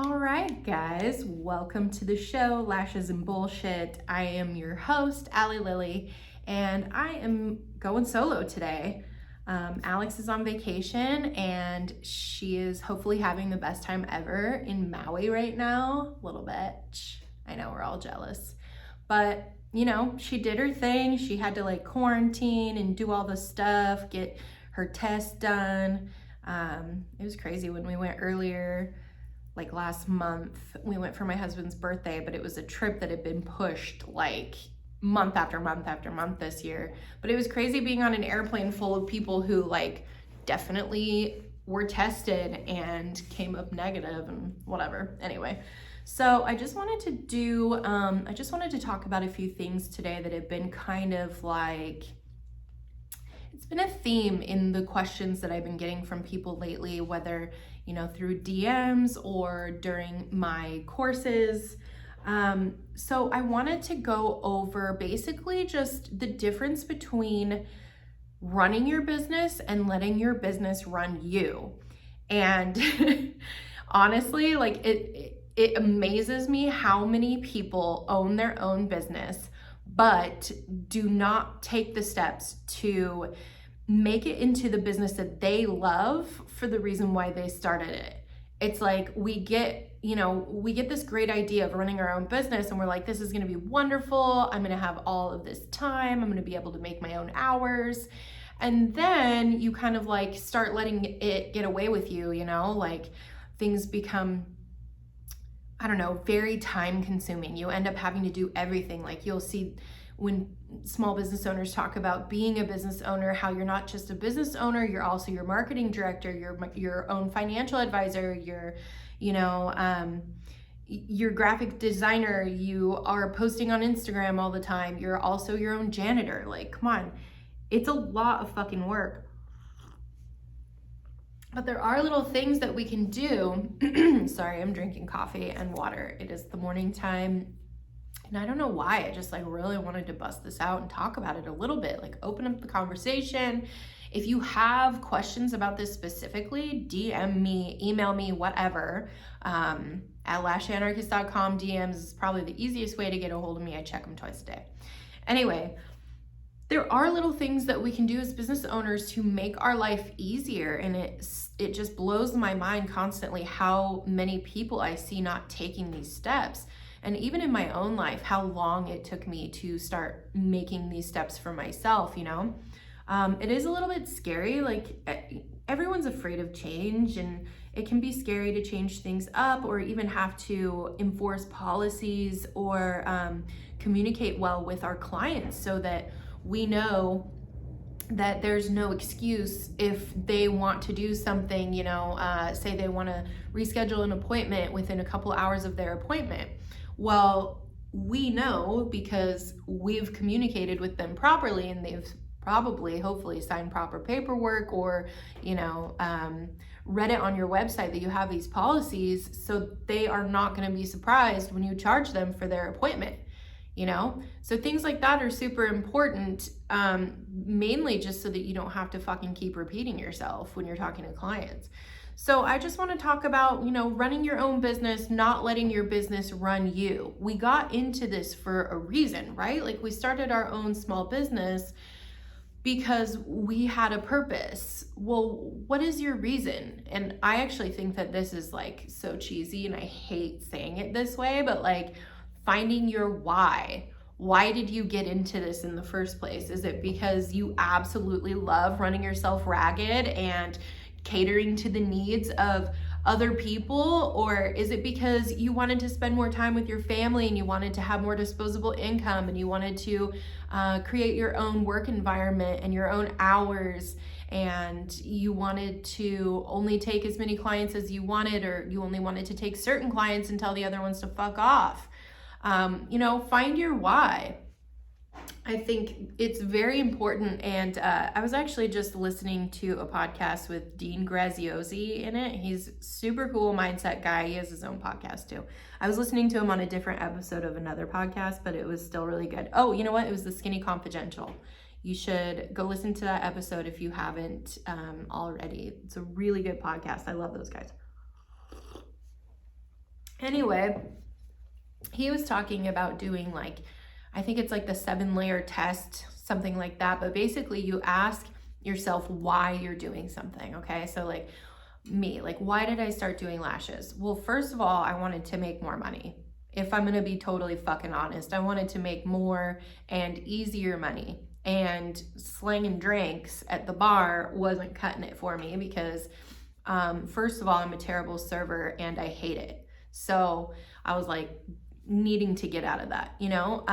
All right, guys, welcome to the show, Lashes and Bullshit. I am your host, Allie Lily, and I am going solo today. Alex is on vacation, and she is hopefully having the best time ever in Maui right now. A little bit. I know we're all jealous. But, she did her thing. She had to quarantine and do all the stuff, get her test done. It was crazy when we went earlier. Last month, we went for my husband's birthday, but it was a trip that had been pushed month after month after month this year. But it was crazy being on an airplane full of people who definitely were tested and came up negative and whatever. Anyway, so I just wanted to talk about a few things today that have been kind of it's been a theme in the questions that I've been getting from people lately, whether, through DMs or during my courses. So I wanted to go over basically just the difference between running your business and letting your business run you. And honestly, it amazes me how many people own their own business but do not take the steps to make it into the business that they love for the reason why they started it. It's we get this great idea of running our own business and we're like, this is going to be wonderful. I'm going to have all of this time. I'm going to be able to make my own hours. And then you kind of start letting it get away with you, things become, I don't know, very time consuming. You end up having to do everything. You'll see when small business owners talk about being a business owner, how you're not just a business owner, you're also your marketing director, your own financial advisor, your graphic designer, you are posting on Instagram all the time, you're also your own janitor. Come on, it's a lot of fucking work. But there are little things that we can do. Sorry, I'm drinking coffee and water. It is the morning time. And I don't know why, I just really wanted to bust this out and talk about it a little bit, open up the conversation. If you have questions about this specifically, DM me, email me, whatever, at lashanarchist.com. DMs is probably the easiest way to get a hold of me. I check them twice a day. Anyway, there are little things that we can do as business owners to make our life easier, and it just blows my mind constantly how many people I see not taking these steps. And even in my own life, how long it took me to start making these steps for myself, It is a little bit scary. Everyone's afraid of change, and it can be scary to change things up or even have to enforce policies or communicate well with our clients so that we know that there's no excuse if they want to do something, say they want to reschedule an appointment within a couple hours of their appointment. Well, we know because we've communicated with them properly and they've probably, hopefully signed proper paperwork or, read it on your website that you have these policies, so they are not going to be surprised when you charge them for their appointment. So things like that are super important, mainly just so that you don't have to fucking keep repeating yourself when you're talking to clients. So I just want to talk about, running your own business, not letting your business run you. We got into this for a reason, right? We started our own small business because we had a purpose. Well, what is your reason? And I actually think that this is so cheesy and I hate saying it this way, but finding your why. Why did you get into this in the first place? Is it because you absolutely love running yourself ragged and catering to the needs of other people? Or is it because you wanted to spend more time with your family and you wanted to have more disposable income and you wanted to create your own work environment and your own hours, and you wanted to only take as many clients as you wanted, or you only wanted to take certain clients and tell the other ones to fuck off? Find your why. I think it's very important. And I was actually just listening to a podcast with Dean Graziosi in it. He's super cool mindset guy. He has his own podcast too. I was listening to him on a different episode of another podcast, but it was still really good. Oh, you know what? It was the Skinny Confidential. You should go listen to that episode if you haven't already. It's a really good podcast. I love those guys. Anyway, he was talking about doing like, I think it's like the 7-layer test, something like that. But basically you ask yourself why you're doing something. Okay. So like me, like, why did I start doing lashes? Well, first of all, I wanted to make more money. If I'm going to be totally fucking honest, I wanted to make more and easier money. And slanging drinks at the bar wasn't cutting it for me because, first of all, I'm a terrible server and I hate it. So I was like needing to get out of that, you know?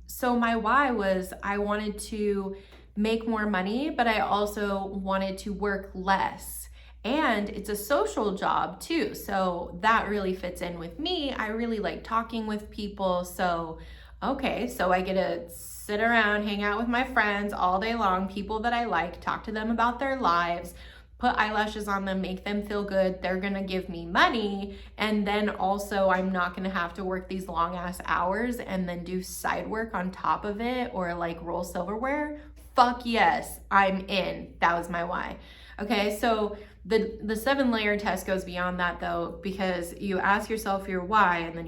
So my why was I wanted to make more money, but I also wanted to work less. And it's a social job too. So that really fits in with me. I really like talking with people. So, okay, so I get to sit around, hang out with my friends all day long, people that I like, talk to them about their lives, put eyelashes on them, make them feel good. They're gonna give me money. And then also I'm not gonna have to work these long ass hours and then do side work on top of it or like roll silverware. Fuck yes, I'm in. That was my why. Okay, so the 7-layer test goes beyond that though, because you ask yourself your why and then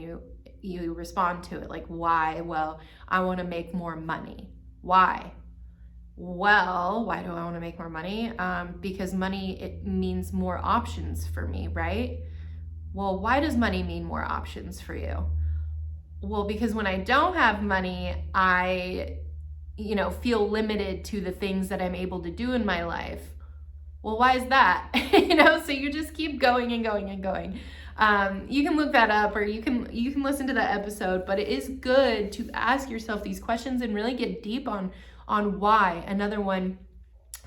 you respond to it. Like, why? Well, I want to make more money. Why? Well, why do I want to make more money? Because money, it means more options for me, right? Well, why does money mean more options for you? Well, because when I don't have money, I, feel limited to the things that I'm able to do in my life. Well, why is that? So you just keep going and going and going. You can look that up or you can listen to that episode, but it is good to ask yourself these questions and really get deep on why. Another one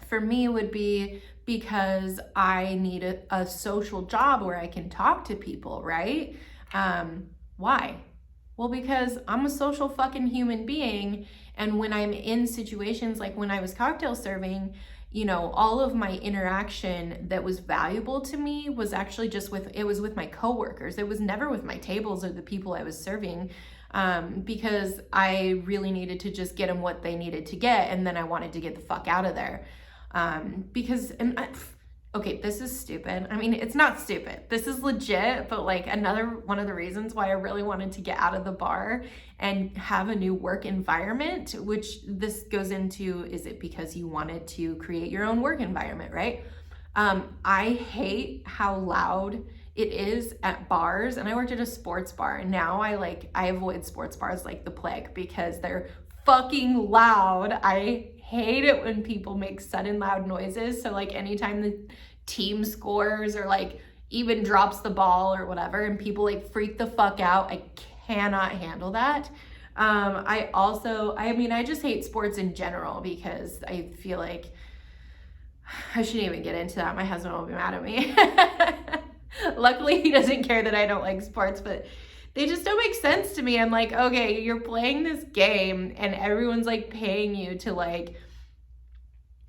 for me would be because I need a social job where I can talk to people, right? Why? Well, because I'm a social fucking human being. And when I'm in situations like when I was cocktail serving, all of my interaction that was valuable to me was actually just with my coworkers. It was never with my tables or the people I was serving, because I really needed to just get them what they needed to get. And then I wanted to get the fuck out of there. Okay, this is stupid. I mean, it's not stupid. This is legit, but like another one of the reasons why I really wanted to get out of the bar and have a new work environment, which this goes into, is it because you wanted to create your own work environment, right? I hate how loud it is at bars, and I worked at a sports bar, and now I avoid sports bars like the plague because they're fucking loud. I hate it when people make sudden loud noises. So like anytime the team scores or like even drops the ball or whatever and people like freak the fuck out, I cannot handle that. I just hate sports in general because I feel like I shouldn't even get into that. My husband will be mad at me. Luckily he doesn't care that I don't like sports, but they just don't make sense to me. I'm like, okay, you're playing this game and everyone's like paying you to like,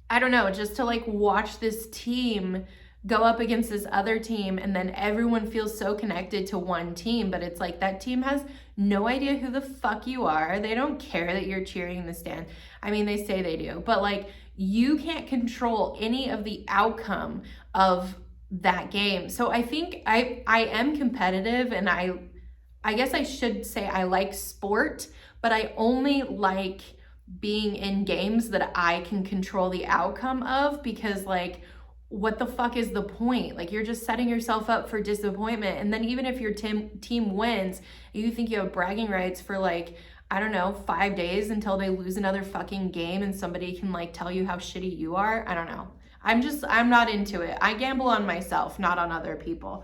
I don't know, just to like watch this team go up against this other team, and then everyone feels so connected to one team, but it's like that team has no idea who the fuck you are. They don't care that you're cheering in the stand. I mean, they say they do, but like you can't control any of the outcome of that game. So I think I am competitive, and I guess I should say I like sport, but I only like being in games that I can control the outcome of, because like, what the fuck is the point? Like, you're just setting yourself up for disappointment. And then even if your team wins, you think you have bragging rights for like, I don't know, 5 days until they lose another fucking game and somebody can like tell you how shitty you are. I don't know. I'm not into it. I gamble on myself, not on other people.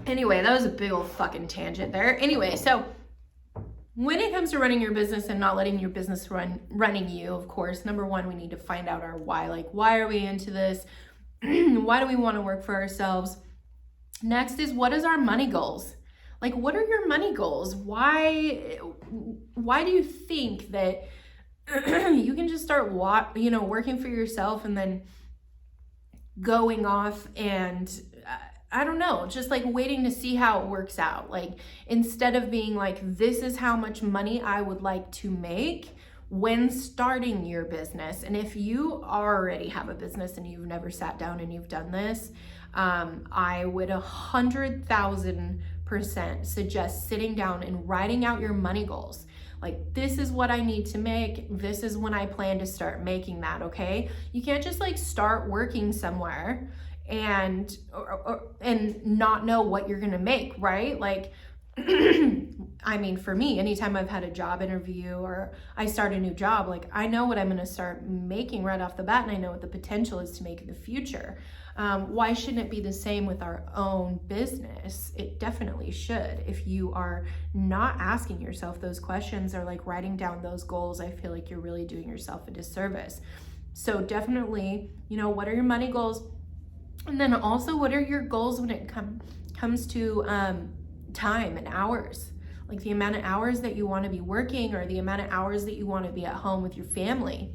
Anyway, that was a big old fucking tangent there. Anyway, so when it comes to running your business and not letting your business running you, of course, number one, we need to find out our why. Like, why are we into this? Why do we want to work for ourselves? Next is, what is our money goals? Like, what are your money goals? Why do you think that you can just start working for yourself and then going off and I don't know, just like waiting to see how it works out? Like, instead of being like, this is how much money I would like to make, when starting your business, and if you already have a business and you've never sat down and you've done this, I would 100,000% suggest sitting down and writing out your money goals. Like, this is what I need to make. This is when I plan to start making that, okay? You can't just like start working somewhere and not know what you're gonna make, right? Like, I mean, for me, anytime I've had a job interview or I start a new job, like, I know what I'm gonna start making right off the bat, and I know what the potential is to make in the future. Why shouldn't it be the same with our own business? It definitely should. If you are not asking yourself those questions or like writing down those goals, I feel like you're really doing yourself a disservice. So definitely, what are your money goals? And then also, what are your goals when it comes to time and hours? Like the amount of hours that you want to be working or the amount of hours that you want to be at home with your family.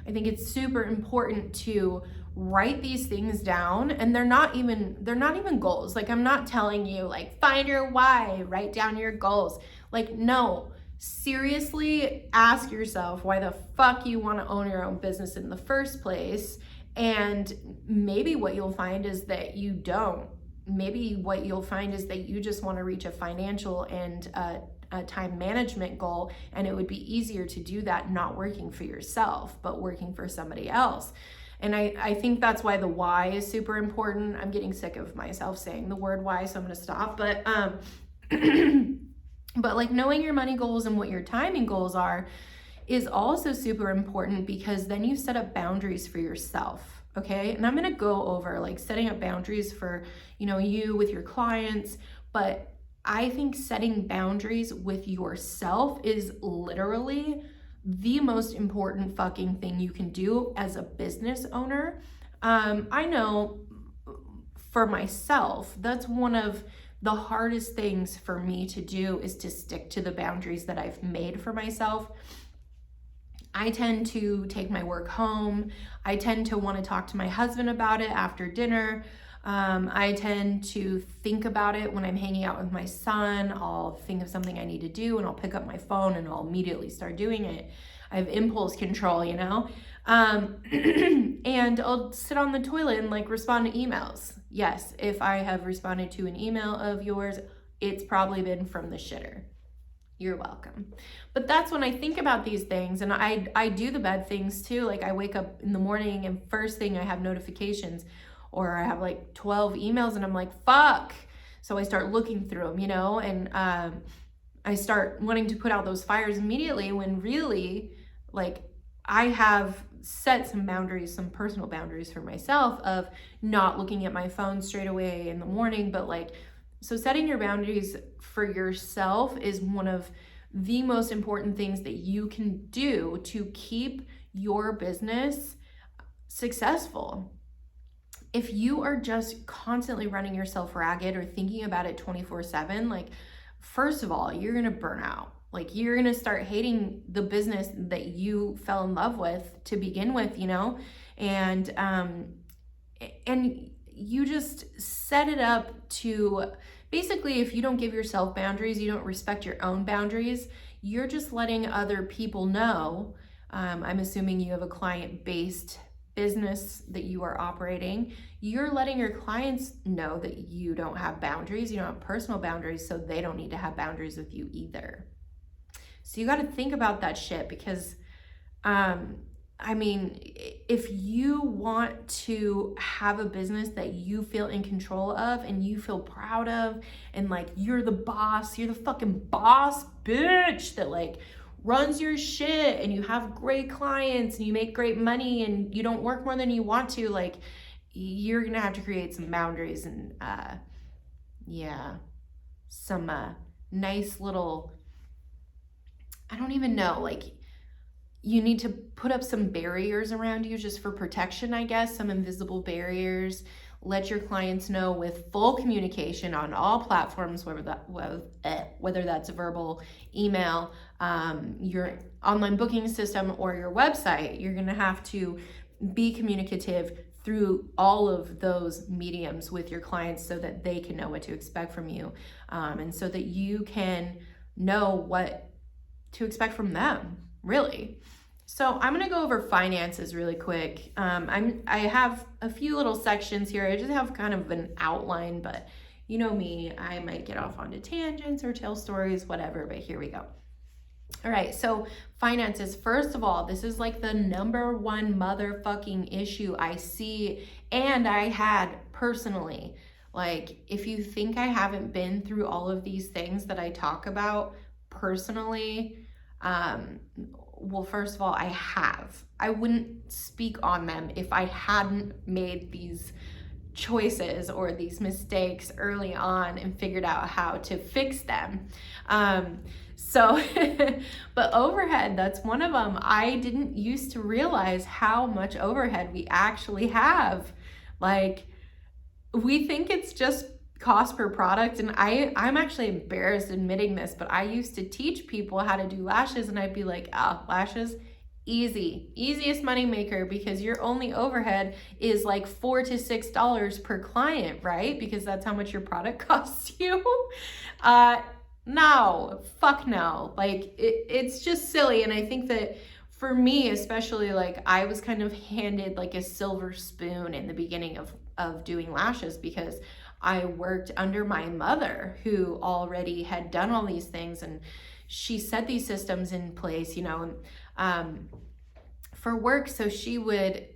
I think it's super important to write these things down, and they're not even goals. Like, I'm not telling you like find your why, write down your goals. Like, no, seriously ask yourself why the fuck you want to own your own business in the first place. And maybe what you'll find is that you don't. Maybe what you'll find is that you just want to reach a financial and a time management goal, and it would be easier to do that not working for yourself, but working for somebody else. And I think that's why the why is super important. I'm getting sick of myself saying the word why, so I'm gonna stop. But but like knowing your money goals and what your timing goals are is also super important, because then you set up boundaries for yourself. Okay, and I'm gonna go over like setting up boundaries for, you with your clients, but I think setting boundaries with yourself is literally the most important fucking thing you can do as a business owner. I know for myself, that's one of the hardest things for me to do, is to stick to the boundaries that I've made for myself. I tend to take my work home. I tend to want to talk to my husband about it after dinner. I tend to think about it when I'm hanging out with my son. I'll think of something I need to do and I'll pick up my phone and I'll immediately start doing it. I have impulse control, and I'll sit on the toilet and like respond to emails. Yes, if I have responded to an email of yours, it's probably been from the shitter. You're welcome. But that's when I think about these things, and I do the bad things too. Like, I wake up in the morning and first thing I have notifications, or I have like 12 emails and I'm like, fuck. So I start looking through them, and I start wanting to put out those fires immediately, when really, like, I have set some boundaries, some personal boundaries for myself of not looking at my phone straight away in the morning. But like, so setting your boundaries for yourself is one of the most important things that you can do to keep your business successful. If you are just constantly running yourself ragged or thinking about it 24/7, like, first of all, you're gonna burn out. Like, you're gonna start hating the business that you fell in love with to begin with, and you just set it up to, basically, if you don't give yourself boundaries, you don't respect your own boundaries, you're just letting other people know. I'm assuming you have a client-based business that you are operating. You're letting your clients know that you don't have boundaries, you don't have personal boundaries, so they don't need to have boundaries with you either. So you got to think about that shit, because if you want to have a business that you feel in control of and you feel proud of, and like you're the boss, you're the fucking boss bitch that like runs your shit, and you have great clients and you make great money and you don't work more than you want to, like, you're gonna have to create some boundaries and some nice little, I don't even know, like, you need to put up some barriers around you just for protection, I guess, some invisible barriers. Let your clients know with full communication on all platforms, whether that's verbal, email, your online booking system, or your website. You're gonna have to be communicative through all of those mediums with your clients so that they can know what to expect from you, and so that you can know what to expect from them, really. So I'm gonna go over finances really quick. I have a few little sections here. I just have kind of an outline, but you know me, I might get off onto tangents or tell stories, whatever, but here we go. All right, so finances. First of all, this is like the number one motherfucking issue I see and I had personally. Like, if you think I haven't been through all of these things that I talk about personally, well, first of all, I have. I wouldn't speak on them if I hadn't made these choices or these mistakes early on and figured out how to fix them. But overhead, that's one of them. I didn't used to realize how much overhead we actually have. Like, we think it's just cost per product, and I'm actually embarrassed admitting this, but I used to teach people how to do lashes, and I'd be like, lashes, easiest money maker, because your only overhead is like $4 to $6 per client, right? Because that's how much your product costs you. No, fuck no. Like, it's just silly. And I think that for me, especially, like, I was kind of handed like a silver spoon in the beginning of doing lashes, because I worked under my mother, who already had done all these things, and she set these systems in place, you know, for work. So she would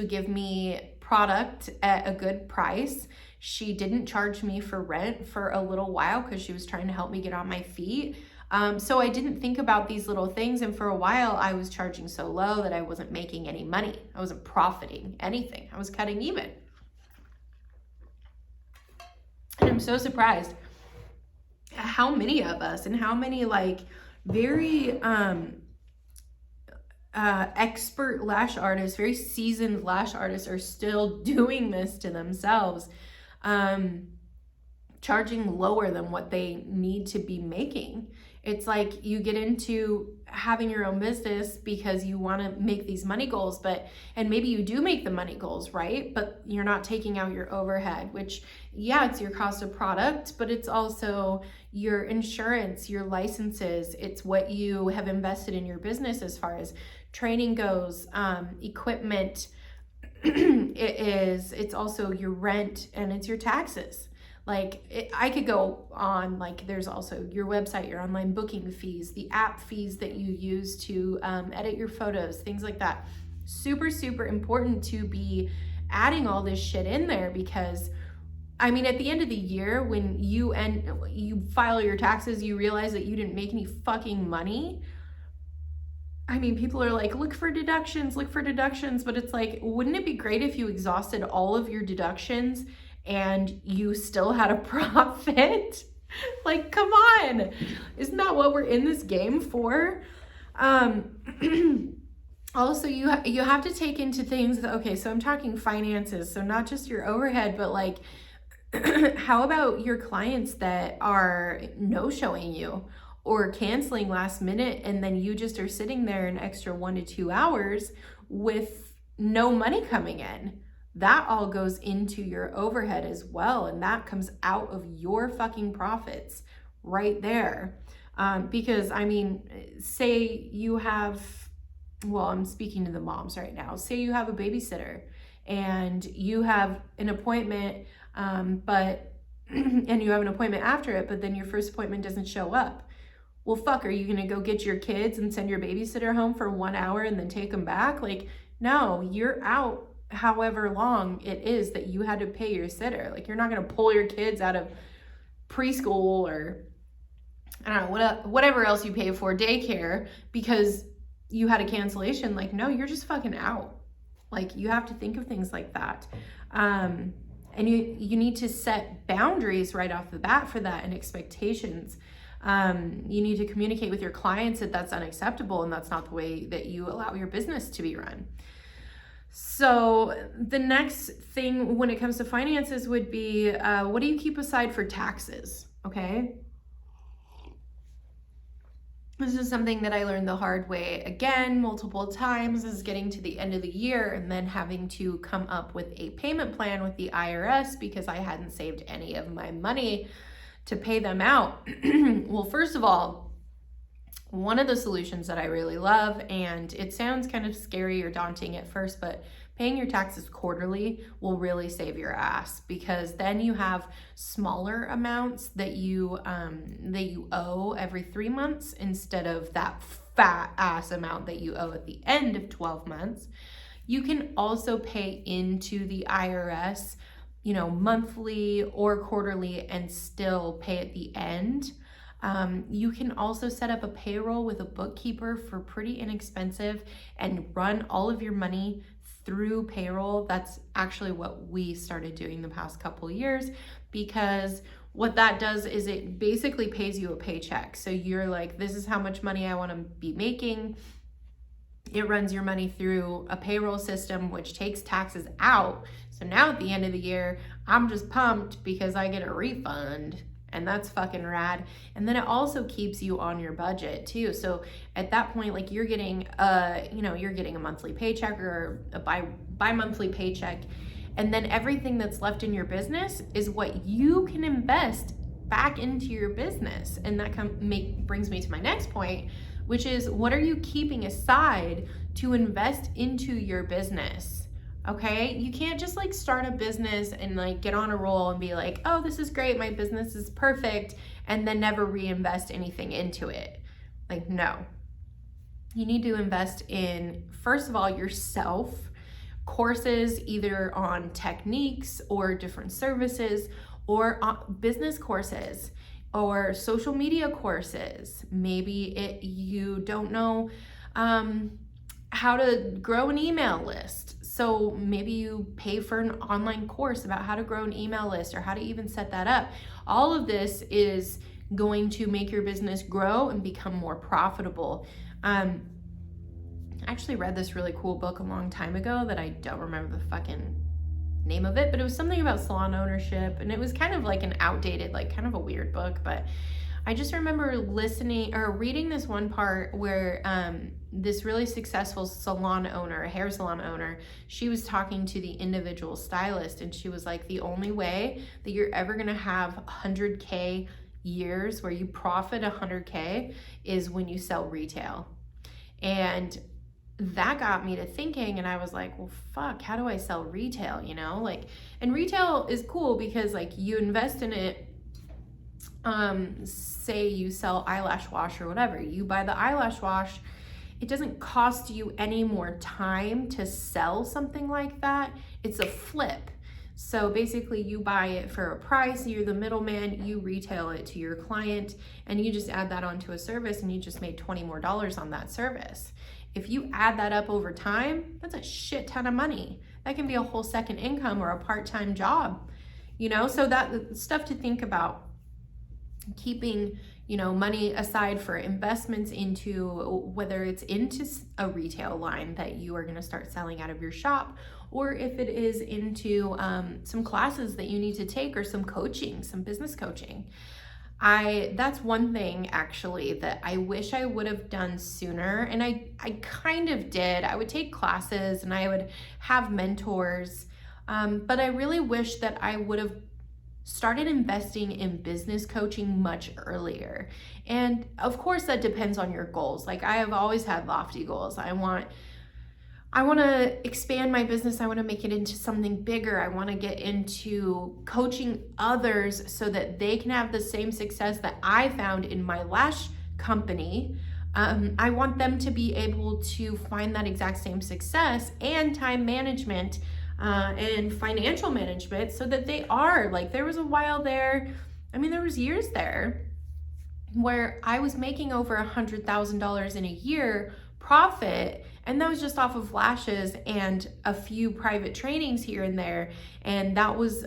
give me product at a good price. She didn't charge me for rent for a little while because she was trying to help me get on my feet. So I didn't think about these little things. And for a while, I was charging so low that I wasn't making any money. I wasn't profiting anything. I was cutting even. And I'm so surprised at how many of us and how many like very expert lash artists, very seasoned lash artists are still doing this to themselves, charging lower than what they need to be making. It's like you get into having your own business because you want to make these money goals, and maybe you do make the money goals, right? But you're not taking out your overhead, which, yeah, it's your cost of product, but it's also your insurance, your licenses. It's what you have invested in your business as far as training goes, equipment. It's also your rent, and it's your taxes. Like, I could go on. Like, there's also your website, your online booking fees, the app fees that you use to edit your photos, things like that. Super, super important to be adding all this shit in there, because I mean, at the end of the year, when you file your taxes, you realize that you didn't make any fucking money. I mean, people are like, look for deductions, but it's like, wouldn't it be great if you exhausted all of your deductions and you still had a profit? Like, come on. Isn't that what we're in this game for? Also, you have to take into things that, okay, so I'm talking finances, so not just your overhead, but like, how about your clients that are no-showing you or canceling last minute, and then you just are sitting there an extra 1 to 2 hours with no money coming in? That all goes into your overhead as well, and that comes out of your fucking profits right there. Because, I mean, say you have, well, I'm speaking to the moms right now. Say you have a babysitter and you have an appointment, and you have an appointment after it, but then your first appointment doesn't show up. Well, fuck, are you gonna go get your kids and send your babysitter home for 1 hour and then take them back? Like, no, you're out however long it is that you had to pay your sitter. Like, you're not gonna pull your kids out of preschool or, I don't know, whatever else you pay for, daycare, because you had a cancellation. Like, no, you're just fucking out. Like, you have to think of things like that. And you need to set boundaries right off the bat for that, and expectations. You need to communicate with your clients that that's unacceptable and that's not the way that you allow your business to be run. So the next thing when it comes to finances would be, what do you keep aside for taxes? Okay. This is something that I learned the hard way again, multiple times, is getting to the end of the year and then having to come up with a payment plan with the IRS because I hadn't saved any of my money to pay them out. Well, first of all, One of the solutions that I really love, and it sounds kind of scary or daunting at first, but paying your taxes quarterly will really save your ass, because then you have smaller amounts that you owe every 3 months instead of that fat ass amount that you owe at the end of 12 months. You can also pay into the IRS, monthly or quarterly, and still pay at the end. You can also set up a payroll with a bookkeeper for pretty inexpensive and run all of your money through payroll. That's actually what we started doing the past couple years, because what that does is it basically pays you a paycheck. So you're like, this is how much money I want to be making. It runs your money through a payroll system, which takes taxes out. So now at the end of the year, I'm just pumped because I get a refund. And that's fucking rad. And then it also keeps you on your budget too. So at that point, like, you're getting a monthly paycheck or a bi-monthly paycheck. And then everything that's left in your business is what you can invest back into your business. And that brings me to my next point, which is, what are you keeping aside to invest into your business? Okay, you can't just like start a business and like get on a roll and be like, oh, this is great, my business is perfect, and then never reinvest anything into it. Like, no. You need to invest in, first of all, yourself, courses either on techniques or different services, or business courses or social media courses. Maybe you don't know how to grow an email list. So maybe you pay for an online course about how to grow an email list or how to even set that up. All of this is going to make your business grow and become more profitable. I actually read this really cool book a long time ago that I don't remember the fucking name of it, but it was something about salon ownership, and it was kind of like an outdated, like kind of a weird book, but I just remember listening or reading this one part where this really successful salon owner, a hair salon owner, she was talking to the individual stylist, and she was like, the only way that you're ever gonna have 100K years where you profit 100K is when you sell retail. And that got me to thinking, and I was like, well, fuck, how do I sell retail, and retail is cool because like you invest in it. Say you sell eyelash wash or whatever, you buy the eyelash wash, it doesn't cost you any more time to sell something like that. It's a flip. So basically you buy it for a price, you're the middleman, you retail it to your client, and you just add that onto a service, and you just made $20 more on that service. If you add that up over time, that's a shit ton of money. That can be a whole second income or a part-time job, so that stuff to think about. Keeping money aside for investments into, whether it's into a retail line that you are going to start selling out of your shop, or if it is into some classes that you need to take, or some coaching, some business coaching. That's one thing actually that I wish I would have done sooner, and I kind of did. I would take classes and I would have mentors, but I really wish that I would have started investing in business coaching much earlier. And of course that depends on your goals. Like, I have always had lofty goals. I want to expand my business. I want to make it into something bigger. I want to get into coaching others so that they can have the same success that I found in my lash company. I want them to be able to find that exact same success and time management and financial management, so that they are like, there was a while there, there was years there where I was making over $100,000 in a year profit, and that was just off of lashes and a few private trainings here and there. And that was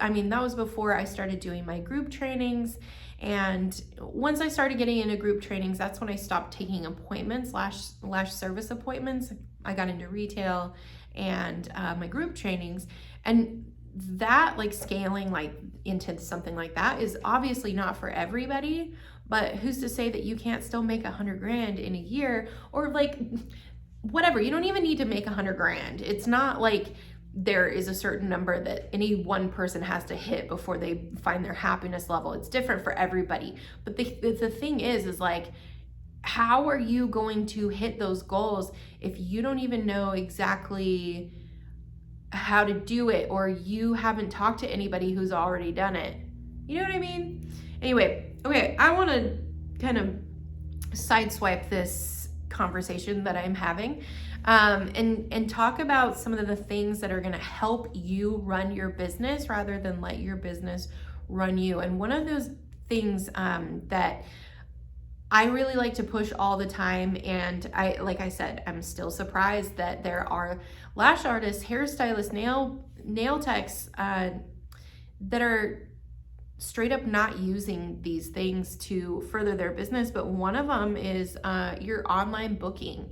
before I started doing my group trainings. And once I started getting into group trainings, that's when I stopped taking appointments, lash service appointments. I got into retail and my group trainings, and that, like, scaling like into something like that is obviously not for everybody, but who's to say that you can't still make $100,000 in a year, or like whatever. You don't even need to make $100,000. It's not like there is a certain number that any one person has to hit before they find their happiness level. It's different for everybody. But the thing is like, how are you going to hit those goals if you don't even know exactly how to do it, or you haven't talked to anybody who's already done it? You know what I mean? Anyway, okay, I want to kind of sideswipe this conversation that I'm having, and talk about some of the things that are going to help you run your business rather than let your business run you. And one of those things that I really like to push all the time, and like I said, I'm still surprised that there are lash artists, hairstylists, nail techs that are straight up not using these things to further their business. But one of them is your online booking.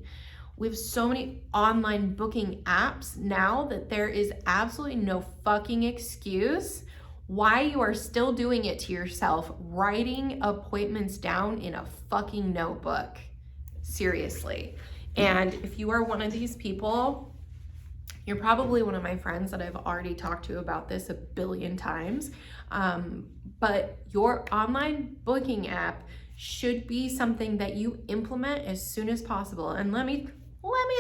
We have so many online booking apps now that there is absolutely no fucking excuse why you are still doing it to yourself, writing appointments down in a fucking notebook. Seriously. And if you are one of these people, you're probably one of my friends that I've already talked to about this a billion times. But your online booking app should be something that you implement as soon as possible. And let me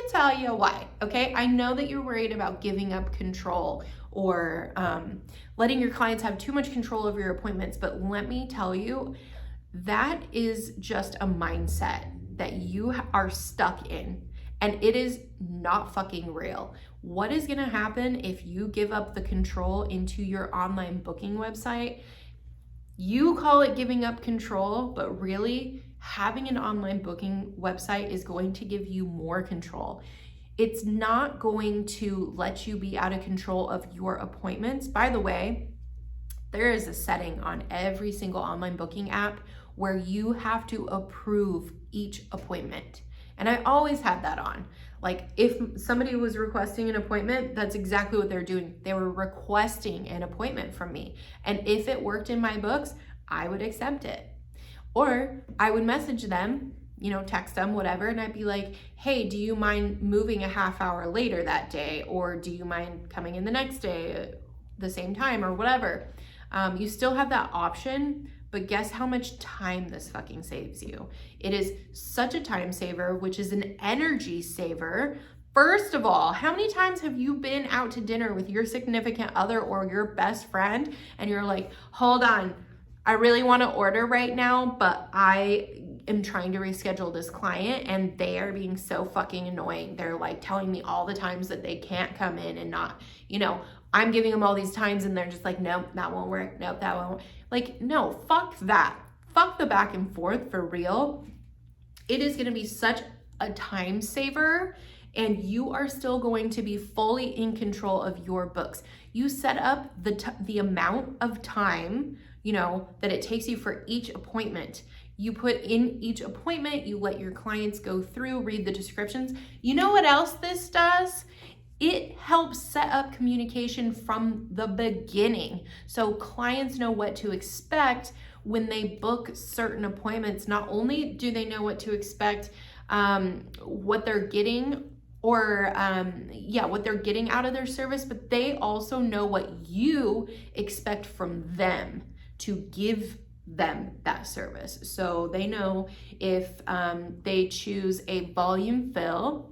tell you why, okay? I know that you're worried about giving up control or letting your clients have too much control over your appointments, but let me tell you, that is just a mindset that you are stuck in, and it is not fucking real. What is gonna happen if you give up the control into your online booking website? You call it giving up control, but really having an online booking website is going to give you more control. It's not going to let you be out of control of your appointments. By the way, there is a setting on every single online booking app where you have to approve each appointment. And I always had that on. Like, if somebody was requesting an appointment, that's exactly what they're doing. They were requesting an appointment from me. And if it worked in my books, I would accept it. Or I would message them, text them, whatever, and I'd be like, hey, do you mind moving a half hour later that day? Or do you mind coming in the next day the same time, or whatever? You still have that option, but guess how much time this fucking saves you? It is such a time saver, which is an energy saver. First of all, how many times have you been out to dinner with your significant other or your best friend and you're like, hold on, I really want to order right now, but I am trying to reschedule this client and they are being so fucking annoying. They're like telling me all the times that they can't come in and not, I'm giving them all these times and they're just like, nope, that won't work. Nope, that won't. Like, no, fuck that. Fuck the back and forth, for real. It is going to be such a time saver, and you are still going to be fully in control of your books. You set up the amount of time, that it takes you for each appointment. You put in each appointment, you let your clients go through, read the descriptions. You know what else this does? It helps set up communication from the beginning. So clients know what to expect when they book certain appointments. Not only do they know what to expect, what they're getting, or what they're getting out of their service, but they also know what you expect from them to give them that service. So they know if they choose a volume fill,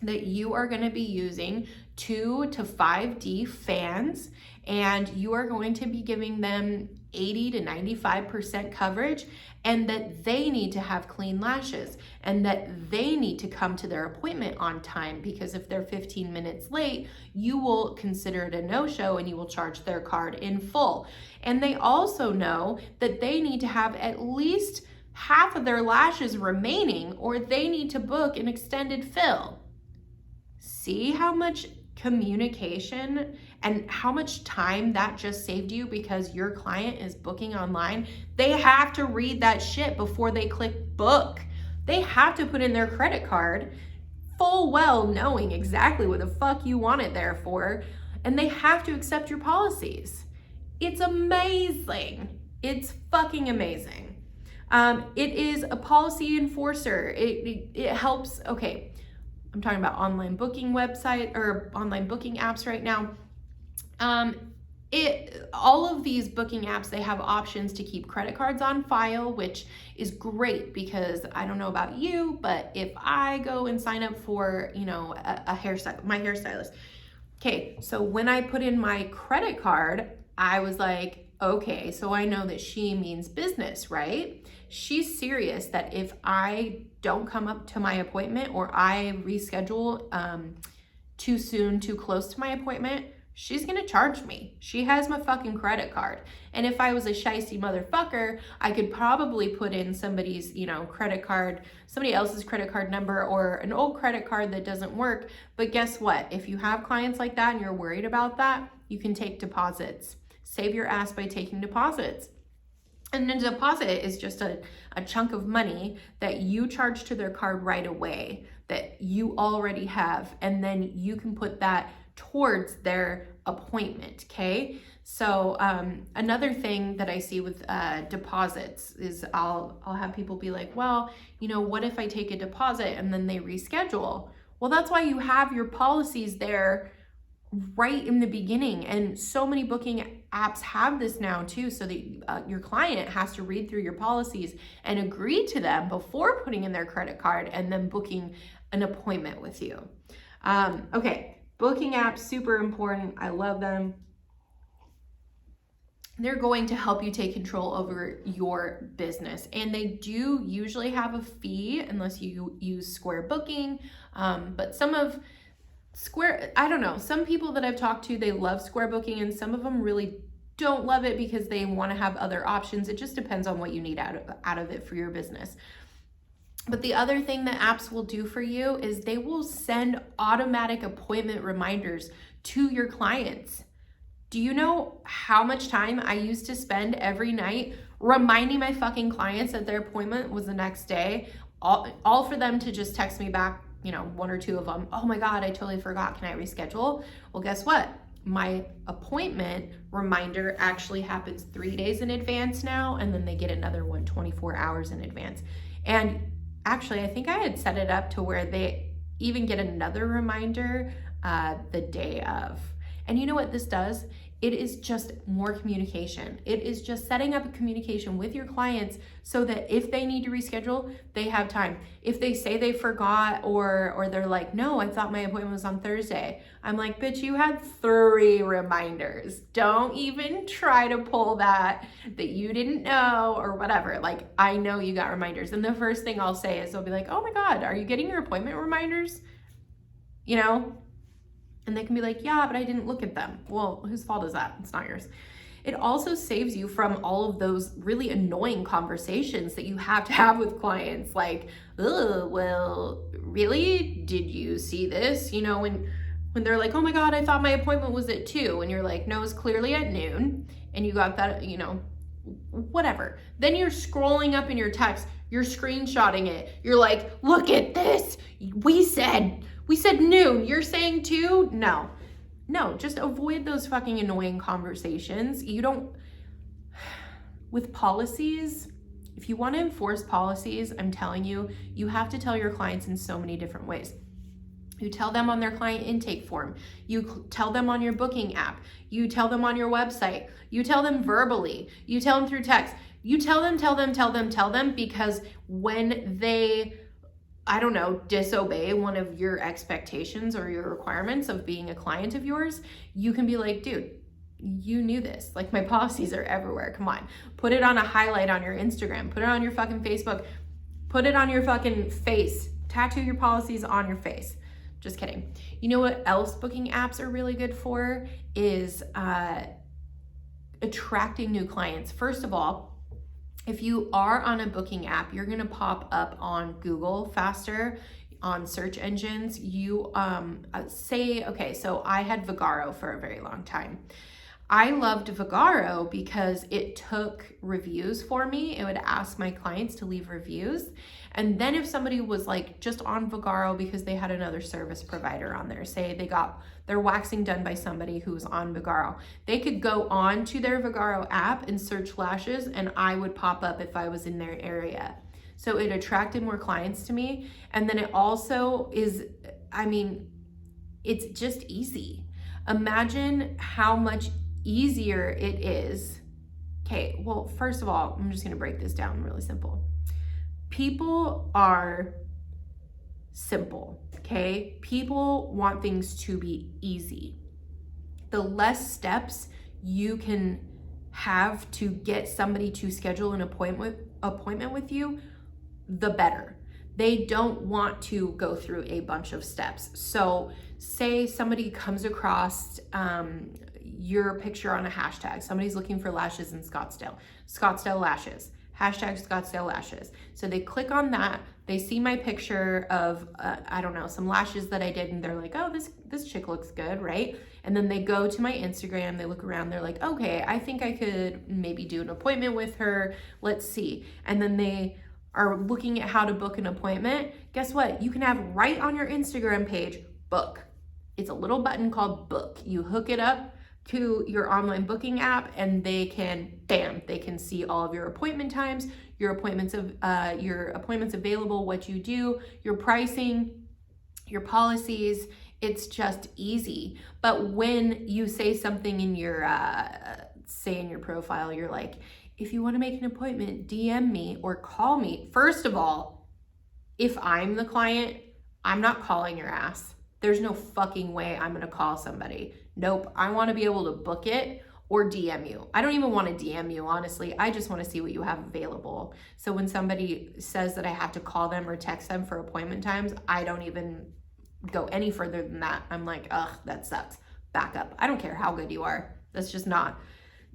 that you are going to be using 2 to 5D fans, and you are going to be giving them 80 to 95% coverage, and that they need to have clean lashes, and that they need to come to their appointment on time, because if they're 15 minutes late, you will consider it a no-show and you will charge their card in full. And they also know that they need to have at least half of their lashes remaining, or they need to book an extended fill. See how much communication and how much time that just saved you because your client is booking online? They have to read that shit before they click book. They have to put in their credit card, full well knowing exactly what the fuck you want it there for, and they have to accept your policies. It's amazing. It's fucking amazing. It is a policy enforcer. It helps. Okay, I'm talking about online booking website or online booking apps right now. all of these booking apps, they have options to keep credit cards on file, which is great because I don't know about you, but if I go and sign up for, you know, a hairstyle, my hairstylist. Okay, so when I put in my credit card, I was like, okay, so I know that she means business, right? She's serious that if I don't come up to my appointment or I reschedule too soon, too close to my appointment, she's gonna charge me. She has my fucking credit card. And if I was a shysty motherfucker, I could probably put in somebody's, you know, credit card, somebody else's credit card number or an old credit card that doesn't work. But guess what? If you have clients like that and you're worried about that, you can take deposits. Save your ass by taking deposits. And a deposit is just a chunk of money that you charge to their card right away that you already have. And then you can put that towards their appointment, okay? So another thing that I see with deposits is I'll have people be like, well, you know, what if I take a deposit and then they reschedule? Well, that's why you have your policies there right in the beginning. And so many booking apps have this now too, so that your client has to read through your policies and agree to them before putting in their credit card and then booking an appointment with you. Okay. Booking apps, super important. I love them. They're going to help you take control over your business. And they do usually have a fee unless you use Square Booking. But some of Square, I don't know, some people that I've talked to, they love Square Booking and some of them really don't love it because they want to have other options. It just depends on what you need out of it for your business. But the other thing that apps will do for you is they will send automatic appointment reminders to your clients. Do you know how much time I used to spend every night reminding my fucking clients that their appointment was the next day? All for them to just text me back, you know, one or two of them, oh my God, I totally forgot, can I reschedule? Well, guess what? My appointment reminder actually happens 3 days in advance now, and then they get another one 24 hours in advance. And actually, I think I had set it up to where they even get another reminder the day of. And you know what this does? It is just more communication. It is just setting up a communication with your clients so that if they need to reschedule, they have time. If they say they forgot or they're like, no, I thought my appointment was on Thursday. I'm like, bitch, you had 3 reminders. Don't even try to pull that you didn't know or whatever. Like, I know you got reminders. And the first thing I'll say is they'll be like, oh my God, are you getting your appointment reminders? You know? And they can be like, yeah, but I didn't look at them. Well, whose fault is that? It's not yours. It also saves you from all of those really annoying conversations that you have to have with clients. Like, oh, well, really? Did you see this? You know, when they're like, oh my God, I thought my appointment was at 2. And you're like, no, it's clearly at noon. And you got that, you know, whatever. Then you're scrolling up in your text, you're screenshotting it. You're like, look at this. We said noon. You're saying 2? No, just avoid those fucking annoying conversations. With policies, if you want to enforce policies, I'm telling you, you have to tell your clients in so many different ways. You tell them on their client intake form. You tell them on your booking app. You tell them on your website. You tell them verbally. You tell them through text. You tell them because when they, I don't know, disobey one of your expectations or your requirements of being a client of yours, you can be like, dude, you knew this. Like, my policies are everywhere. Come on. Put it on a highlight on your Instagram. Put it on your fucking Facebook. Put it on your fucking face. Tattoo your policies on your face. Just kidding. You know what else booking apps are really good for is attracting new clients. First of all, if you are on a booking app, you're gonna pop up on Google faster, on search engines. You okay, so I had Vagaro for a very long time. I loved Vagaro because it took reviews for me. It would ask my clients to leave reviews. And then if somebody was like just on Vagaro because they had another service provider on there, say they got their waxing done by somebody who's on Vagaro, they could go on to their Vagaro app and search lashes, and I would pop up if I was in their area. So it attracted more clients to me. And then it also is, I mean, it's just easy. Imagine how much easier it is. Okay, well, first of all, I'm just gonna break this down really simple. People are simple, okay? People want things to be easy. The less steps you can have to get somebody to schedule an appointment with you, the better. They don't want to go through a bunch of steps. So say somebody comes across your picture on a hashtag. Somebody's looking for lashes in Scottsdale. Scottsdale lashes. Hashtag Scottsdale lashes. So they click on that. They see my picture of, I don't know, some lashes that I did, and they're like, oh, this chick looks good, right? And then they go to my Instagram, they look around, they're like, okay, I think I could maybe do an appointment with her. Let's see. And then they are looking at how to book an appointment. Guess what? You can have right on your Instagram page, book. It's a little button called book. You hook it up to your online booking app, and they can, bam, they can see all of your appointment times, your appointments available, what you do, your pricing, your policies. It's just easy. But when you say something in your profile, you're like, if you want to make an appointment, DM me or call me. First of all, if I'm the client, I'm not calling your ass. There's no fucking way I'm gonna call somebody. Nope, I wanna be able to book it or DM you. I don't even wanna DM you, honestly. I just wanna see what you have available. So when somebody says that I have to call them or text them for appointment times, I don't even go any further than that. I'm like, ugh, that sucks. Back up. I don't care how good you are. That's just not,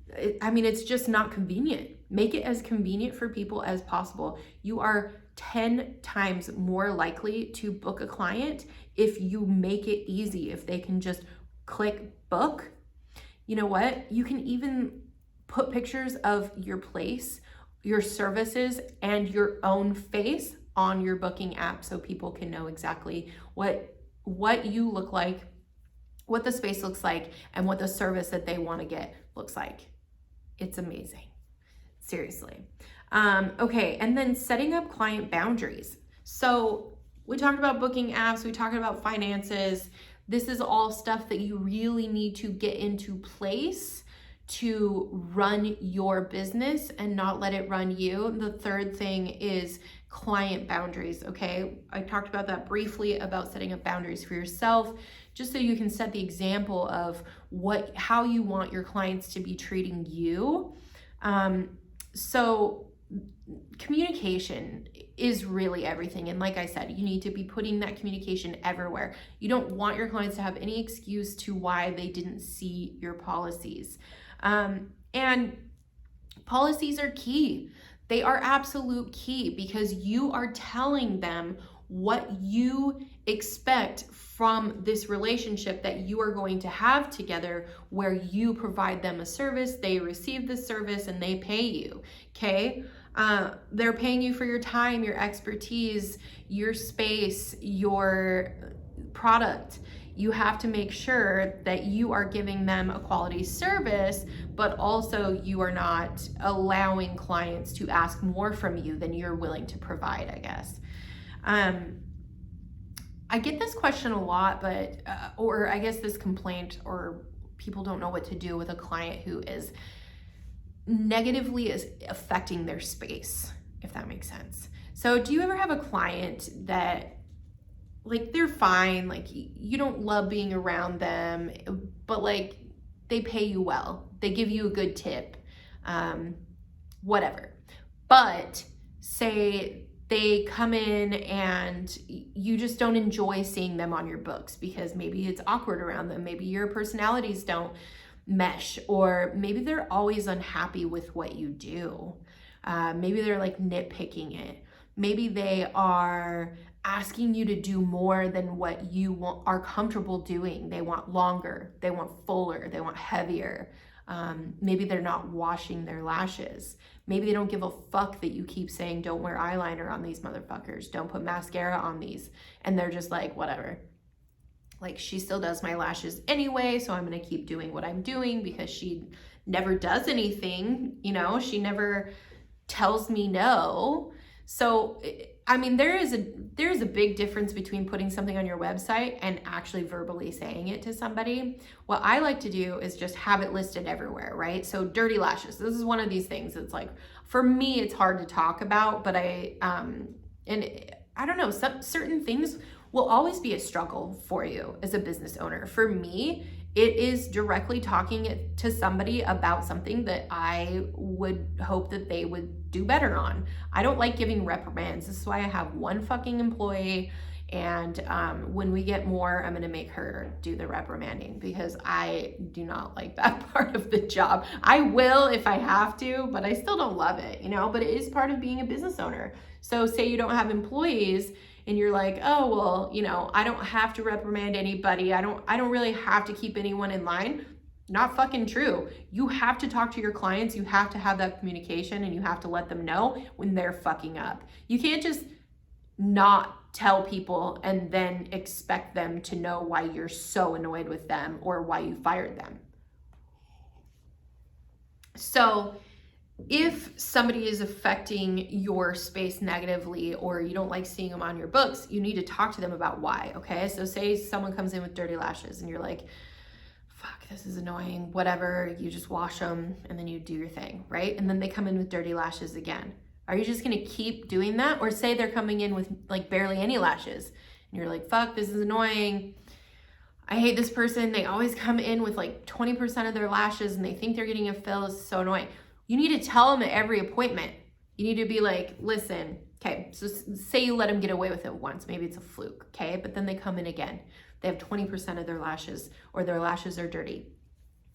it's just not convenient. Make it as convenient for people as possible. You are 10 times more likely to book a client if you make it easy, if they can just click book. You know what? You can even put pictures of your place, your services, and your own face on your booking app so people can know exactly what you look like, what the space looks like, and what the service that they want to get looks like. It's amazing. Seriously. Okay, and then setting up client boundaries. So we talked about booking apps, we talked about finances. This is all stuff that you really need to get into place to run your business and not let it run you. The third thing is client boundaries, okay? I talked about that briefly, about setting up boundaries for yourself, just so you can set the example of how you want your clients to be treating you. So communication is really everything. And like I said, you need to be putting that communication everywhere. You don't want your clients to have any excuse to why they didn't see your policies. And policies are key. They are absolute key because you are telling them what you expect from this relationship that you are going to have together, where you provide them a service, they receive the service, and they pay you, okay? They're paying you for your time, your expertise, your space, your product. You have to make sure that you are giving them a quality service, but also you are not allowing clients to ask more from you than you're willing to provide, I guess. I get this question a lot, but, or I guess this complaint, or people don't know what to do with a client who is negatively affecting their space, if that makes sense. So do you ever have a client that, like, they're fine, like you don't love being around them, but like they pay you well, they give you a good tip, whatever, but say they come in and you just don't enjoy seeing them on your books because maybe it's awkward around them, maybe your personalities don't mesh, or maybe they're always unhappy with what you do. Maybe they're like nitpicking it. Maybe they are asking you to do more than what you are comfortable doing. They want longer, they want fuller, they want heavier. Maybe they're not washing their lashes. Maybe they don't give a fuck that you keep saying, don't wear eyeliner on these motherfuckers, don't put mascara on these. And they're just like, whatever. Like, she still does my lashes anyway, so I'm gonna keep doing what I'm doing because she never does anything, you know, she never tells me no. So I mean, there's a big difference between putting something on your website and actually verbally saying it to somebody. What I like to do is just have it listed everywhere, right? So dirty lashes. This is one of these things that's like, for me, it's hard to talk about, but and I don't know, some certain things will always be a struggle for you as a business owner. For me, it is directly talking to somebody about something that I would hope that they would do better on. I don't like giving reprimands. This is why I have one fucking employee. And when we get more, I'm going to make her do the reprimanding because I do not like that part of the job. I will if I have to, but I still don't love it, you know, but it is part of being a business owner. So say you don't have employees and you're like, oh, well, you know, I don't have to reprimand anybody. I don't really have to keep anyone in line. Not fucking true. You have to talk to your clients. You have to have that communication and you have to let them know when they're fucking up. You can't just not tell people and then expect them to know why you're so annoyed with them or why you fired them. So if somebody is affecting your space negatively or you don't like seeing them on your books, you need to talk to them about why, okay? So say someone comes in with dirty lashes and you're like, fuck, this is annoying, whatever, you just wash them and then you do your thing, right? And then they come in with dirty lashes again. Are you just gonna keep doing that? Or say they're coming in with like barely any lashes and you're like, fuck, this is annoying. I hate this person. They always come in with like 20% of their lashes and they think they're getting a fill. It's so annoying. You need to tell them at every appointment. You need to be like, listen, okay, so say you let them get away with it once. Maybe it's a fluke, okay? But then they come in again. They have 20% of their lashes or their lashes are dirty.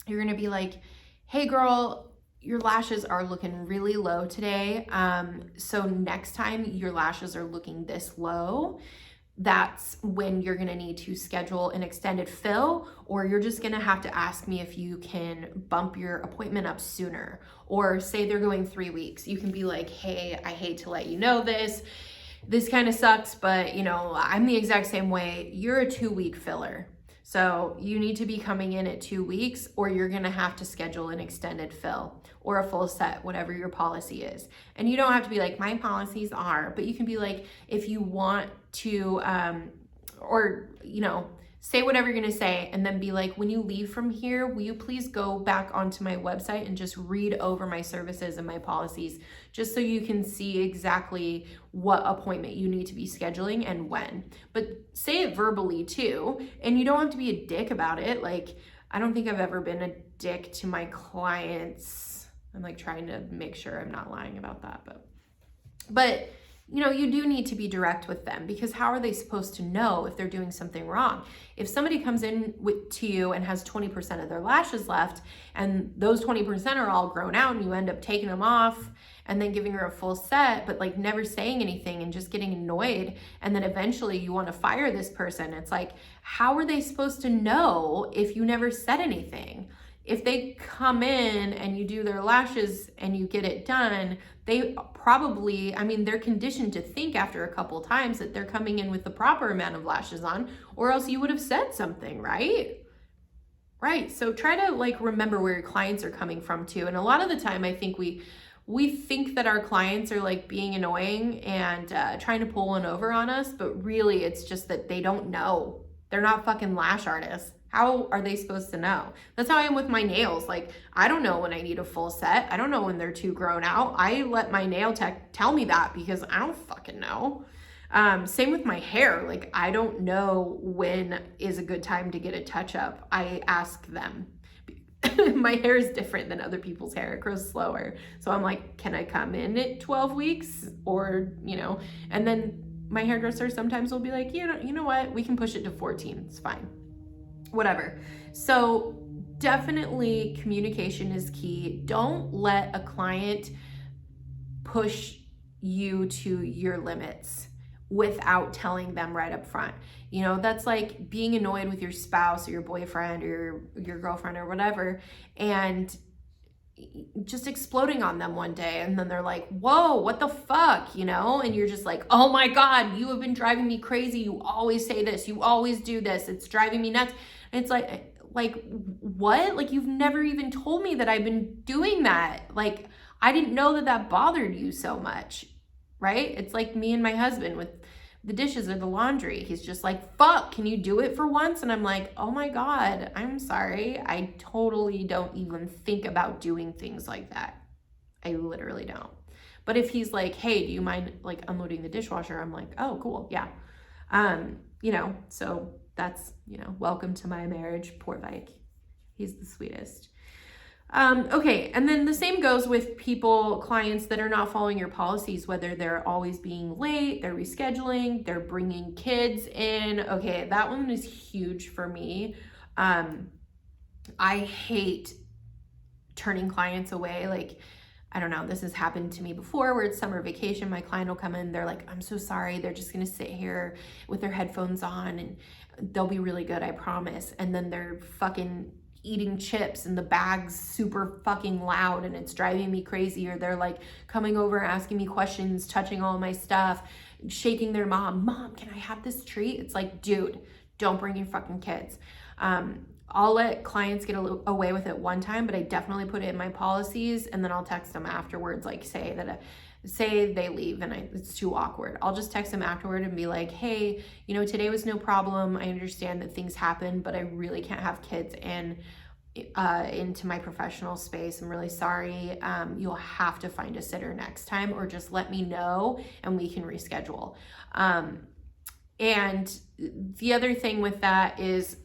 You're gonna be like, hey girl, your lashes are looking really low today. So next time your lashes are looking this low, that's when you're gonna need to schedule an extended fill, or you're just gonna have to ask me if you can bump your appointment up sooner. Or say they're going 3 weeks. You can be like, hey, I hate to let you know this. This kind of sucks, but you know, I'm the exact same way. You're a 2-week filler. So you need to be coming in at 2 weeks or you're gonna have to schedule an extended fill or a full set, whatever your policy is. And you don't have to be like, my policies are, but you can be like, if you want to, or, you know, say whatever you're gonna say and then be like, when you leave from here, will you please go back onto my website and just read over my services and my policies, just so you can see exactly what appointment you need to be scheduling and when. But say it verbally too, and you don't have to be a dick about it. Like, I don't think I've ever been a dick to my clients. I'm like trying to make sure I'm not lying about that, but you know, you do need to be direct with them because how are they supposed to know if they're doing something wrong? If somebody comes in to you and has 20% of their lashes left and those 20% are all grown out and you end up taking them off and then giving her a full set, but like never saying anything and just getting annoyed, and then eventually you want to fire this person, it's like, how are they supposed to know if you never said anything? If they come in and you do their lashes and you get it done, they probably, I mean, they're conditioned to think after a couple times that they're coming in with the proper amount of lashes on, or else you would have said something, right? Right, so try to like remember where your clients are coming from too. And a lot of the time I think we think that our clients are like being annoying and trying to pull one over on us, but really it's just that they don't know. They're not fucking lash artists. How are they supposed to know? That's how I am with my nails. Like, I don't know when I need a full set. I don't know when they're too grown out. I let my nail tech tell me that because I don't fucking know. Same with my hair. Like, I don't know when is a good time to get a touch up. I ask them. My hair is different than other people's hair. It grows slower. So I'm like, can I come in at 12 weeks? Or, you know, and then my hairdresser sometimes will be like, you know what? We can push it to 14. It's fine. Whatever. So definitely communication is key. Don't let a client push you to your limits without telling them right up front. You know, that's like being annoyed with your spouse or your boyfriend or your girlfriend or whatever, and just exploding on them one day, and then they're like, whoa, what the fuck, you know? And you're just like, oh my God, you have been driving me crazy. You always say this, you always do this. It's driving me nuts. And it's like, what? Like, you've never even told me that I've been doing that. Like, I didn't know that bothered you so much, right? It's like me and my husband with the dishes or the laundry. He's just like, fuck, can you do it for once? And I'm like, oh my God, I'm sorry. I totally don't even think about doing things like that. I literally don't. But if he's like, hey, do you mind like unloading the dishwasher? I'm like, oh, cool. Yeah. You know, so that's, you know, welcome to my marriage. Poor Vike. He's the sweetest. Okay, and then the same goes with clients that are not following your policies, whether they're always being late, they're rescheduling, they're bringing kids in. Okay, that one is huge for me. I hate turning clients away. Like, I don't know, this has happened to me before where it's summer vacation. My client will come in, they're like, I'm so sorry. They're just gonna sit here with their headphones on and they'll be really good, I promise. And then they're fucking eating chips and the bag's super fucking loud and it's driving me crazy. Or they're like coming over, asking me questions, touching all my stuff, shaking their mom, can I have this treat? It's like, dude, don't bring your fucking kids. I'll let clients get away with it one time, but I definitely put it in my policies, and then I'll text them afterwards, like say they leave and it's too awkward. I'll just text them afterward and be like, hey, you know, today was no problem. I understand that things happen, but I really can't have kids into my professional space. I'm really sorry. You'll have to find a sitter next time, or just let me know and we can reschedule. And the other thing with that is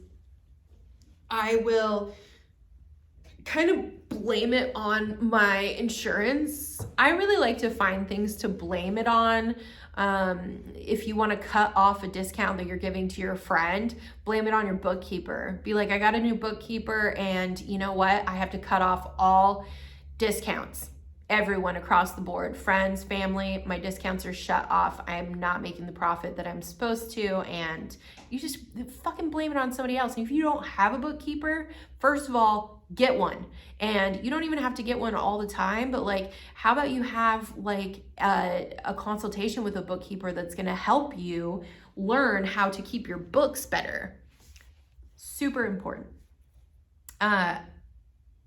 I will kind of blame it on my insurance. I really like to find things to blame it on. If you want to cut off a discount that you're giving to your friend, blame it on your bookkeeper. Be like, I got a new bookkeeper and you know what? I have to cut off all discounts. Everyone across the board, friends, family, my discounts are shut off. I'm not making the profit that I'm supposed to. And you just fucking blame it on somebody else. And if you don't have a bookkeeper, first of all, get one. And you don't even have to get one all the time, but like, how about you have like a consultation with a bookkeeper that's gonna help you learn how to keep your books better. Super important.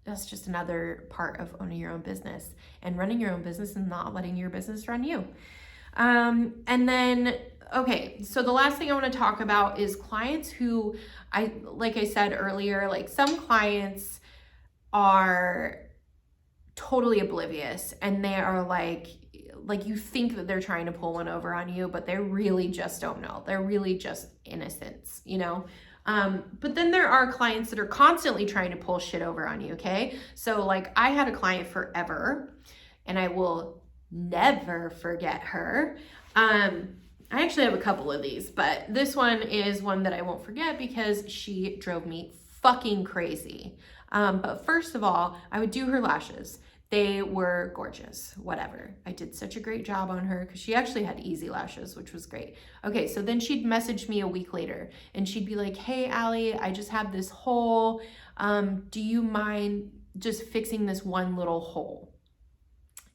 That's just another part of owning your own business and running your own business and not letting your business run you. And then, okay, so the last thing I want to talk about is clients who like I said earlier, like some clients are totally oblivious and they are like you think that they're trying to pull one over on you, but they really just don't know. They're really just innocents, you know? But then there are clients that are constantly trying to pull shit over on you, okay? So like I had a client forever and I will never forget her. I actually have a couple of these, but this one is one that I won't forget because she drove me fucking crazy. But first of all, I would do her lashes. They were gorgeous, whatever. I did such a great job on her because she actually had easy lashes, which was great. Okay, so then she'd message me a week later and she'd be like, hey, Allie, I just have this hole. Do you mind just fixing this one little hole?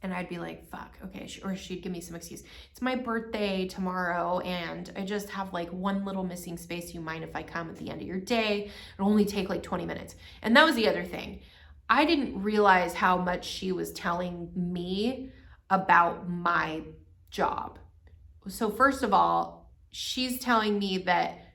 And I'd be like, fuck, okay. Or she'd give me some excuse. It's my birthday tomorrow and I just have like one little missing space. You mind if I come at the end of your day? It'll only take like 20 minutes. And that was the other thing. I didn't realize how much she was telling me about my job. So first of all, she's telling me that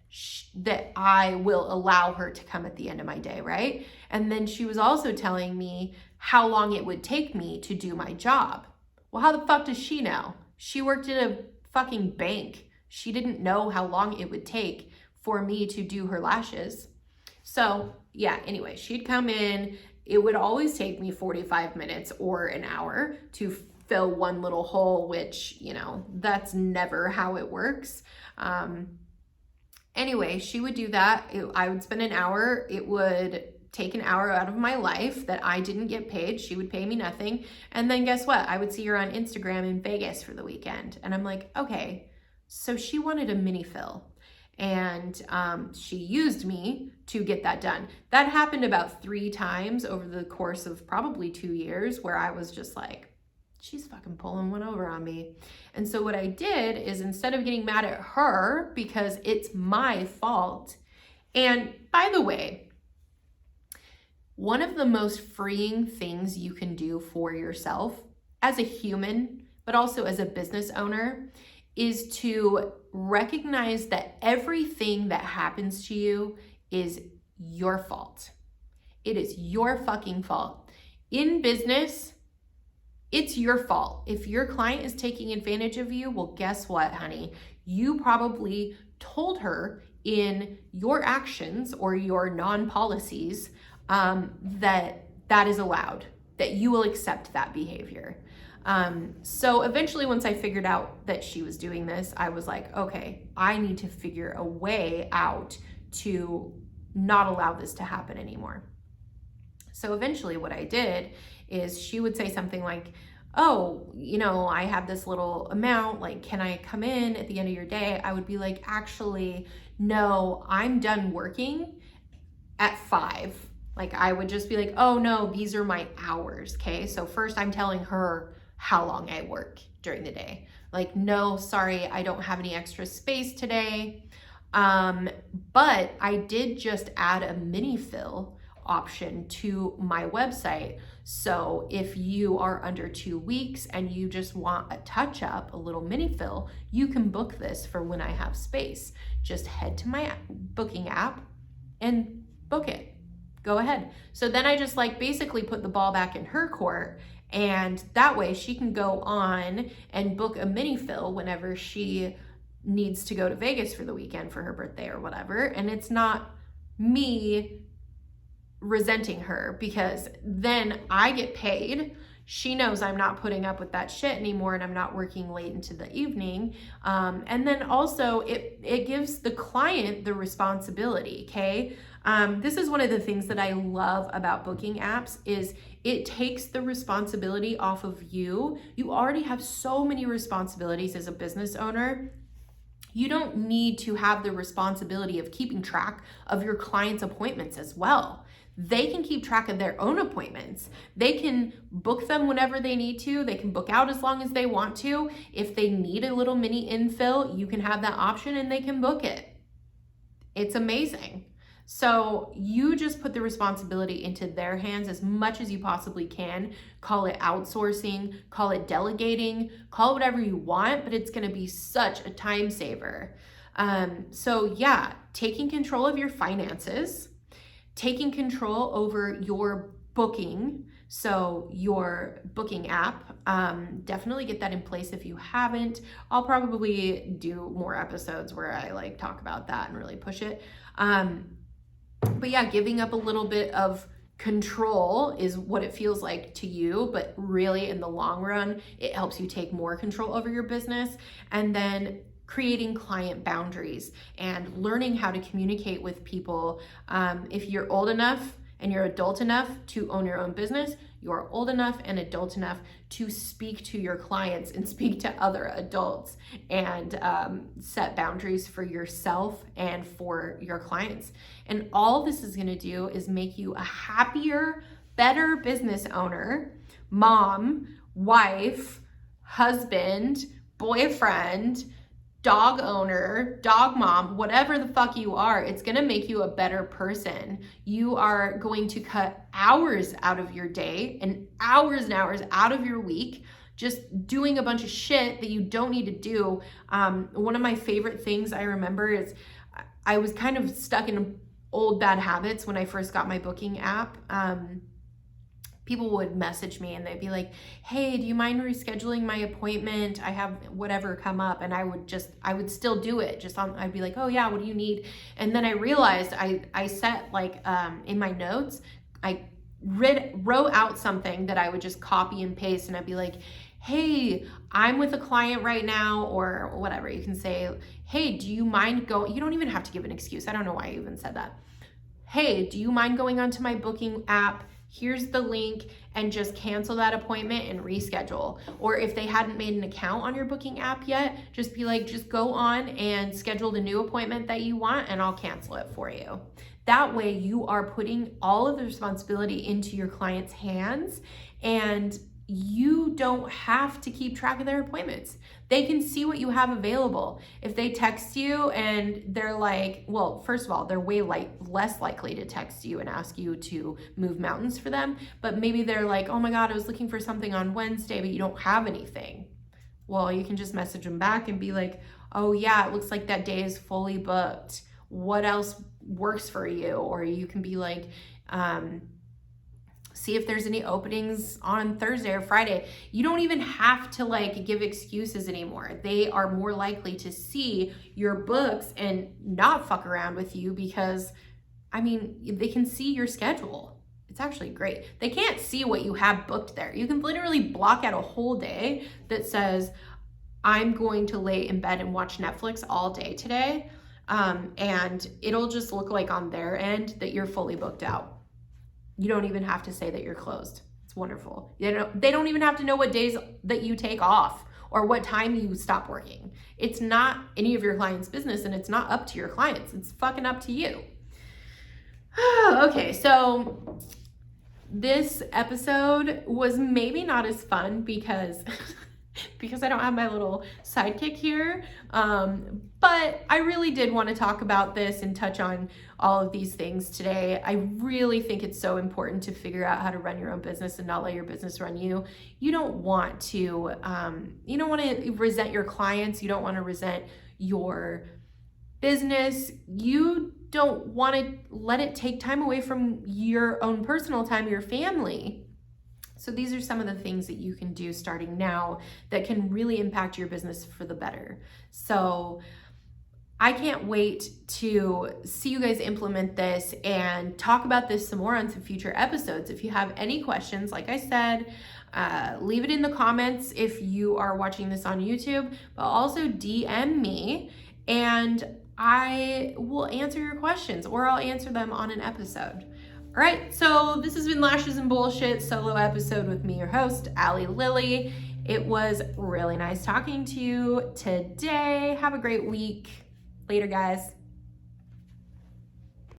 I will allow her to come at the end of my day, right? And then she was also telling me how long it would take me to do my job. Well, how the fuck does she know? She worked at a fucking bank. She didn't know how long it would take for me to do her lashes. So yeah, anyway, she'd come in. It would always take me 45 minutes or an hour to fill one little hole, which, you know, that's never how it works. Anyway, she would do that. I would spend an hour. It would take an hour out of my life that I didn't get paid. She would pay me nothing. And then guess what? I would see her on Instagram in Vegas for the weekend. And I'm like, okay, so she wanted a mini fill. And she used me to get that done. That happened about 3 times over the course of probably 2 years where I was just like, she's fucking pulling one over on me. And so what I did is instead of getting mad at her because it's my fault, and by the way, one of the most freeing things you can do for yourself as a human, but also as a business owner, is to recognize that everything that happens to you is your fault. It is your fucking fault. In business, it's your fault. If your client is taking advantage of you, well, guess what, honey? You probably told her in your actions or your non-policies that that is allowed, that you will accept that behavior. So eventually, once I figured out that she was doing this, I was like, okay, I need to figure a way out to not allow this to happen anymore. So eventually what I did is she would say something like, oh, you know, I have this little amount, like, can I come in at the end of your day? I would be like, actually, no, I'm done working at 5. Like, I would just be like, oh no, these are my hours, okay? So first I'm telling her how long I work during the day. Like, no, sorry, I don't have any extra space today. But I did just add a mini fill option to my website. So if you are under 2 weeks and you just want a touch up, a little mini fill, you can book this for when I have space. Just head to my booking app and book it. Go ahead. So then I just like basically put the ball back in her court, and that way she can go on and book a mini fill whenever she needs to go to Vegas for the weekend for her birthday or whatever. And it's not me resenting her, because then I get paid. She knows I'm not putting up with that shit anymore, and I'm not working late into the evening. And then also it gives the client the responsibility, okay? This is one of the things that I love about booking apps is it takes the responsibility off of you. You already have so many responsibilities as a business owner. You don't need to have the responsibility of keeping track of your clients' appointments as well. They can keep track of their own appointments. They can book them whenever they need to. They can book out as long as they want to. If they need a little mini infill, you can have that option and they can book it. It's amazing. So you just put the responsibility into their hands as much as you possibly can. Call it outsourcing, call it delegating, call it whatever you want, but it's going to be such a time saver. So yeah, taking control of your finances, taking control over your booking. So your booking app, definitely get that in place if you haven't. I'll probably do more episodes where I like talk about that and really push it. But yeah, giving up a little bit of control is what it feels like to you, but really in the long run, it helps you take more control over your business. And then creating client boundaries and learning how to communicate with people. If you're old enough and you're adult enough to own your own business, you're old enough and adult enough to speak to your clients and speak to other adults and set boundaries for yourself and for your clients. And all this is gonna do is make you a happier, better business owner, mom, wife, husband, boyfriend, dog owner, dog mom, whatever the fuck you are, it's gonna make you a better person. You are going to cut hours out of your day and hours out of your week just doing a bunch of shit that you don't need to do. One of my favorite things I remember is I was kind of stuck in old bad habits when I first got my booking app. People would message me and they'd be like, hey, do you mind rescheduling my appointment? I have whatever come up. And I would still do it. I'd be like, oh yeah, what do you need? And then I realized I set like, in my notes, I wrote out something that I would just copy and paste, and I'd be like, hey, I'm with a client right now, or whatever. You can say, hey, do you mind going? You don't even have to give an excuse. I don't know why I even said that. Hey, do you mind going onto my booking app? Here's the link, and just cancel that appointment and reschedule. Or if they hadn't made an account on your booking app yet, just be like, just go on and schedule the new appointment that you want and I'll cancel it for you. That way you are putting all of the responsibility into your client's hands, and you don't have to keep track of their appointments. They can see what you have available. If they text you and they're like, well, first of all, they're way less likely to text you and ask you to move mountains for them. But maybe they're like, oh my God, I was looking for something on Wednesday, but you don't have anything. Well, you can just message them back and be like, oh yeah, it looks like that day is fully booked. What else works for you? Or you can be like, see if there's any openings on Thursday or Friday. You don't even have to like give excuses anymore. They are more likely to see your books and not fuck around with you because, I mean, they can see your schedule. It's actually great. They can't see what you have booked there. You can literally block out a whole day that says, I'm going to lay in bed and watch Netflix all day today. And it'll just look like on their end that you're fully booked out. You don't even have to say that you're closed. It's wonderful. They don't even have to know what days that you take off or what time you stop working. It's not any of your clients' business, and it's not up to your clients. It's fucking up to you. Okay, so this episode was maybe not as fun because I don't have my little sidekick here. But I really did want to talk about this and touch on all of these things today. I really think it's so important to figure out how to run your own business and not let your business run you. You don't want to resent your clients. You don't want to resent your business. You don't want to let it take time away from your own personal time, your family. So these are some of the things that you can do starting now that can really impact your business for the better. So I can't wait to see you guys implement this and talk about this some more on some future episodes. If you have any questions, like I said, leave it in the comments if you are watching this on YouTube, but also DM me and I will answer your questions, or I'll answer them on an episode. All right, so this has been Lashes and Bullshit solo episode with me, your host, Allie Lily. It was really nice talking to you today. Have a great week. Later, guys.